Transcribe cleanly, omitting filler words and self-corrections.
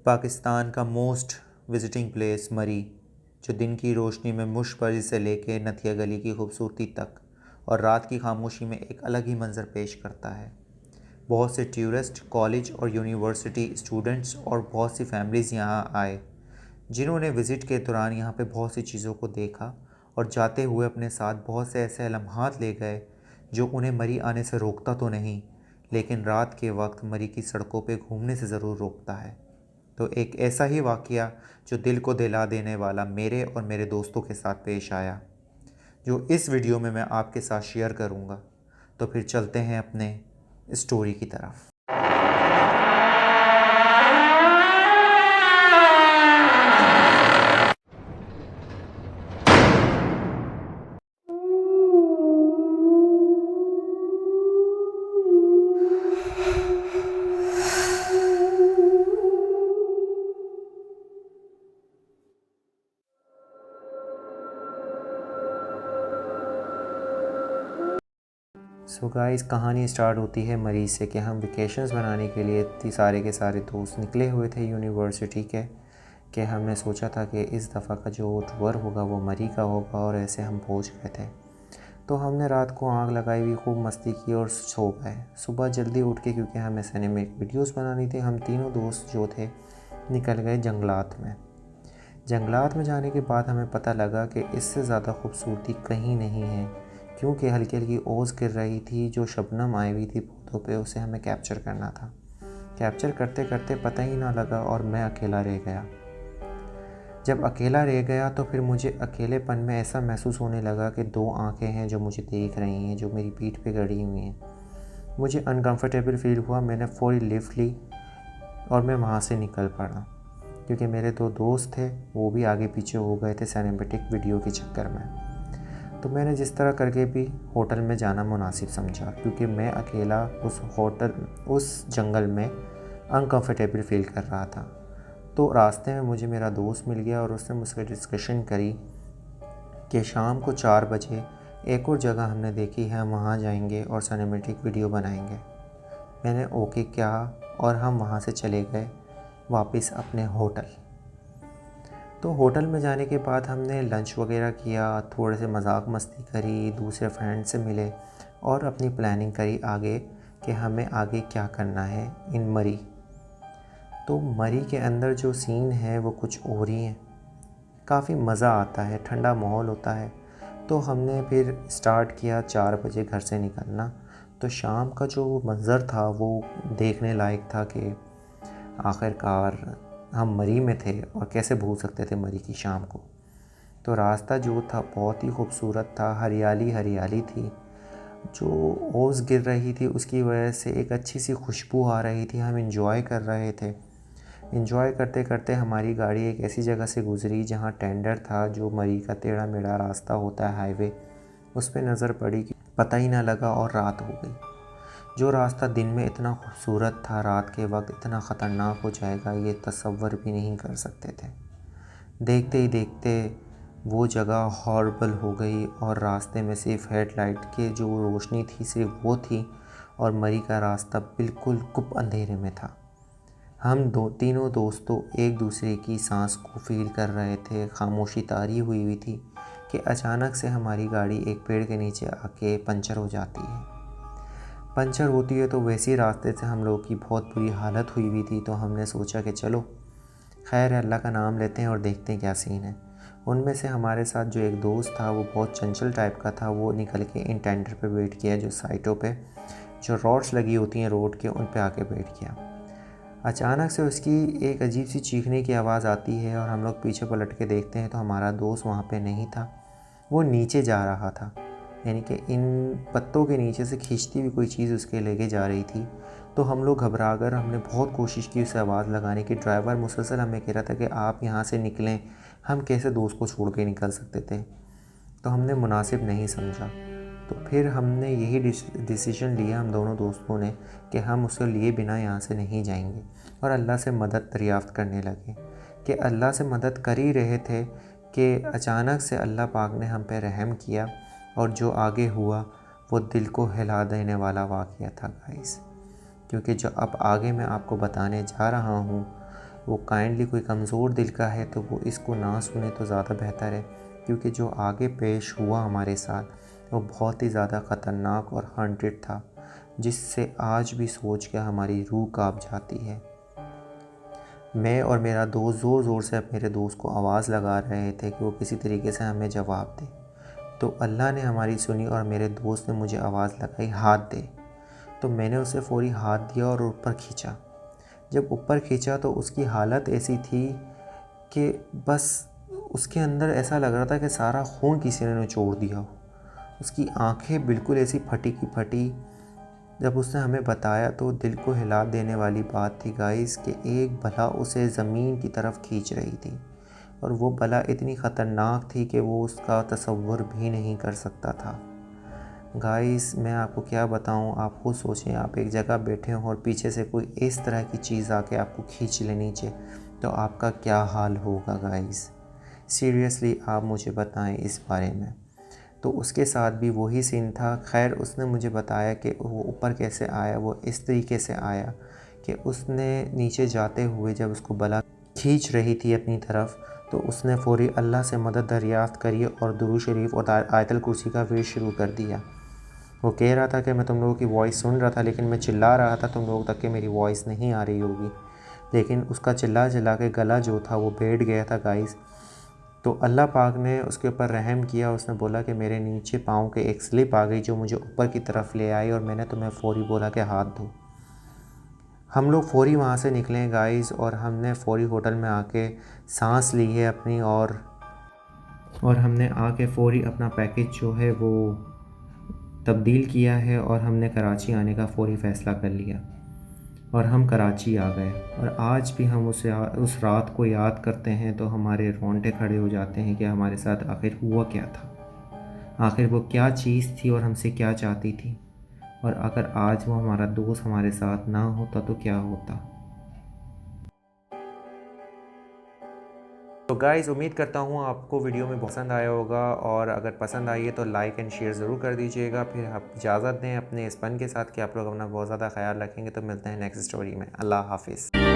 पाकिस्तान का most visiting place मरी, जो दिन की रोशनी में मुशपरी से लेकर नथिया गली की खूबसूरती तक और रात की खामोशी में एक अलग ही मंज़र पेश करता है। बहुत से टूरिस्ट, कॉलेज और यूनिवर्सिटी स्टूडेंट्स और बहुत सी फैमिलीज़ यहाँ आए, जिन्होंने विज़िट के दौरान यहाँ पे बहुत सी चीज़ों को देखा और जाते हुए अपने साथ बहुत से ऐसे लम्हात ले गए जो उन्हें मरी आने से रोकता तो नहीं, लेकिन रात के वक्त मरी की सड़कों पे घूमने से ज़रूर रोकता है। तो एक ऐसा ही वाक़या जो दिल को दिला देने वाला मेरे और मेरे दोस्तों के साथ पेश आया, जो इस वीडियो में मैं आपके साथ शेयर करूँगा। तो फिर चलते हैं अपने स्टोरी की तरफ। सो गाइस, कहानी स्टार्ट होती है मरी से कि हम वेकेशंस बनाने के लिए सारे के सारे दोस्त निकले हुए थे यूनिवर्सिटी के, कि हमने सोचा था कि इस दफ़ा का जो टूर होगा वो मरी का होगा, और ऐसे हम पहुंच गए थे। तो हमने रात को आग लगाई हुई, खूब मस्ती की और सो गए। सुबह जल्दी उठ के, क्योंकि हमें सिनेमेटिक वीडियोस बनानी थी, हम तीनों दोस्त जो थे निकल गए जंगलात में। जंगलात में जाने के बाद हमें पता लगा कि इससे ज़्यादा खूबसूरती कहीं नहीं है, क्योंकि हल्की हल्की ओस गिर रही थी, जो शबनम आई हुई थी पौधों पे, उसे हमें कैप्चर करना था। कैप्चर करते करते पता ही ना लगा और मैं अकेला रह गया। जब अकेला रह गया तो फिर मुझे अकेलेपन में ऐसा महसूस होने लगा कि दो आंखें हैं जो मुझे देख रही हैं, जो मेरी पीठ पे गड़ी हुई हैं। मुझे अनकंफर्टेबल फील हुआ। मैंने फौरी लिफ्ट ली और मैं वहाँ से निकल पड़ा, क्योंकि मेरे दो दोस्त थे, वो भी आगे पीछे हो गए थे सिनेमैटिक वीडियो के चक्कर में। तो मैंने जिस तरह करके भी होटल में जाना मुनासिब समझा, क्योंकि मैं अकेला उस जंगल में अनकंफर्टेबल फील कर रहा था। तो रास्ते में मुझे मेरा दोस्त मिल गया और उसने मुझसे डिस्कशन करी कि शाम को 4 बजे एक और जगह हमने देखी है, हम वहाँ जाएंगे और सिनेमैटिक वीडियो बनाएंगे। मैंने ओके कहा और हम वहाँ से चले गए वापस अपने होटल। तो होटल में जाने के बाद हमने लंच वगैरह किया, थोड़े से मजाक मस्ती करी, दूसरे फ्रेंड से मिले और अपनी प्लानिंग करी आगे कि हमें आगे क्या करना है इन मरी। तो मरी के अंदर जो सीन है वो कुछ और ही है, काफ़ी मज़ा आता है, ठंडा माहौल होता है। तो हमने फिर स्टार्ट किया 4 बजे घर से निकलना। तो शाम का जो मंज़र था वो देखने लायक था कि आखिरकार हम मरी में थे और कैसे भूल सकते थे मरी की शाम को। तो रास्ता जो था बहुत ही खूबसूरत था, हरियाली हरियाली थी, जो ओस गिर रही थी उसकी वजह से एक अच्छी सी खुशबू आ रही थी। हम इंजॉय कर रहे थे। इंजॉय करते करते हमारी गाड़ी एक ऐसी जगह से गुज़री जहाँ टेंडर था, जो मरी का टेढ़ा मेढ़ा रास्ता होता है हाईवे, उस पर नज़र पड़ी कि पता ही ना लगा और रात हो गई। जो रास्ता दिन में इतना खूबसूरत था, रात के वक्त इतना ख़तरनाक हो जाएगा ये तसव्वुर भी नहीं कर सकते थे। देखते ही देखते वो जगह हॉरिबल हो गई और रास्ते में सिर्फ हेडलाइट की जो रोशनी थी सिर्फ वो थी, और मरी का रास्ता बिल्कुल गुप अंधेरे में था। हम तीनों दोस्तों एक दूसरे की सांस को फील कर रहे थे। खामोशी तारी हुई थी कि अचानक से हमारी गाड़ी एक पेड़ के नीचे आके पंचर हो जाती है। पंचर होती है तो वैसी रास्ते से हम लोगों की बहुत बुरी हालत हुई थी। तो हमने सोचा कि चलो खैर है, अल्लाह का नाम लेते हैं और देखते हैं क्या सीन है। उनमें से हमारे साथ जो एक दोस्त था वो बहुत चंचल टाइप का था, वो निकल के इन टेंडर पे बैठ गया, जो साइटों पे जो रॉड्स लगी होती हैं रोड के, उन पे आके बैठ गया। अचानक से उसकी एक अजीब सी चीखने की आवाज़ आती है और हम लोग पीछे पलट के देखते हैं तो हमारा दोस्त वहाँ पे नहीं था, वो नीचे जा रहा था, यानी कि इन पत्तों के नीचे से खींचती हुई कोई चीज़ उसके लेके जा रही थी। तो हम लोग घबरा कर, हमने बहुत कोशिश की उसे आवाज़ लगाने की। ड्राइवर मुसलसल हमें कह रहा था कि आप यहाँ से निकलें, हम कैसे दोस्त को छोड़ के निकल सकते थे। तो हमने मुनासिब नहीं समझा। तो फिर हमने यही डिसीजन लिया हम दोनों दोस्तों ने कि हम उसे लिए बिना यहाँ से नहीं जाएंगे, और अल्लाह से मदद दरियाफ़्त करने लगे। कि अल्लाह से मदद कर ही रहे थे कि अचानक से अल्लाह पाक ने हम पे रहम किया, और जो आगे हुआ वो दिल को हिला देने वाला वाक़या था गाइस। क्योंकि जो अब आगे मैं आपको बताने जा रहा हूँ वो काइंडली कोई कमज़ोर दिल का है तो वो इसको ना सुने तो ज़्यादा बेहतर है, क्योंकि जो आगे पेश हुआ हमारे साथ वो बहुत ही ज़्यादा ख़तरनाक और हॉन्टेड था, जिससे आज भी सोच के हमारी रूह काँप जाती है। मैं और मेरा दोस्त ज़ोर ज़ोर से मेरे दोस्त को आवाज़ लगा रहे थे कि वो किसी तरीके से हमें जवाब दे। तो अल्लाह ने हमारी सुनी और मेरे दोस्त ने मुझे आवाज़ लगाई, हाथ दे। तो मैंने उसे फ़ौरी हाथ दिया और ऊपर खींचा। जब ऊपर खींचा तो उसकी हालत ऐसी थी कि बस उसके अंदर ऐसा लग रहा था कि सारा खून किसी ने निचोड़ दिया हो। उसकी आंखें बिल्कुल ऐसी फटी की फटी। जब उसने हमें बताया तो दिल को हिला देने वाली बात थी गाइस कि एक बला उसे ज़मीन की तरफ खींच रही थी, और वो बला इतनी ख़तरनाक थी कि वो उसका तसव्वुर भी नहीं कर सकता था। गाइस मैं आपको क्या बताऊं, आप खुद सोचें, आप एक जगह बैठे हों और पीछे से कोई इस तरह की चीज़ आके आपको खींच ले नीचे, तो आपका क्या हाल होगा गाइस। सीरियसली आप मुझे बताएं इस बारे में। तो उसके साथ भी वही सीन था। खैर उसने मुझे बताया कि वो ऊपर कैसे आया। वो इस तरीके से आया कि उसने नीचे जाते हुए जब उसको बला खींच रही थी अपनी तरफ, तो उसने फ़ौरी अल्लाह से मदद दरियाफ़्त करी और दुरूद शरीफ और आयतल कुर्सी का वर्द शुरू कर दिया। वो कह रहा था कि मैं तुम लोगों की वॉइस सुन रहा था, लेकिन मैं चिल्ला रहा था तुम लोगों तक कि मेरी वॉइस नहीं आ रही होगी, लेकिन उसका चिल्ला चिल्ला के गला जो था वो बैठ गया था गाइस। तो अल्लाह पाक ने उसके ऊपर रहम किया। उसने बोला कि मेरे नीचे पाँव के एक स्लिप आ गई जो मुझे ऊपर की तरफ ले आई, और मैंने तुम्हें फ़ौरी बोला कि हाथ धो। हम लोग फ़ौरी वहाँ से निकले गाइस, और हमने फ़ौरी होटल में आके सांस ली है अपनी, और हमने आके फ़ौरी अपना पैकेज जो है वो तब्दील किया है, और हमने कराची आने का फ़ौरी फ़ैसला कर लिया और हम कराची आ गए। और आज भी हम उस रात को याद करते हैं तो हमारे रोंगटे खड़े हो जाते हैं कि हमारे साथ आखिर हुआ क्या था, आखिर वो क्या चीज़ थी और हमसे क्या चाहती थी, और अगर आज वो हमारा दोस्त हमारे साथ ना होता तो क्या होता। तो गाइज़ उम्मीद करता हूँ आपको वीडियो में पसंद आया होगा, और अगर पसंद आई है तो लाइक एंड शेयर ज़रूर कर दीजिएगा। फिर आप इजाज़त दें अपने इस पन के साथ कि आप लोग अपना बहुत ज़्यादा ख्याल रखेंगे। तो मिलते हैं नेक्स्ट स्टोरी में। अल्लाह हाफिज़।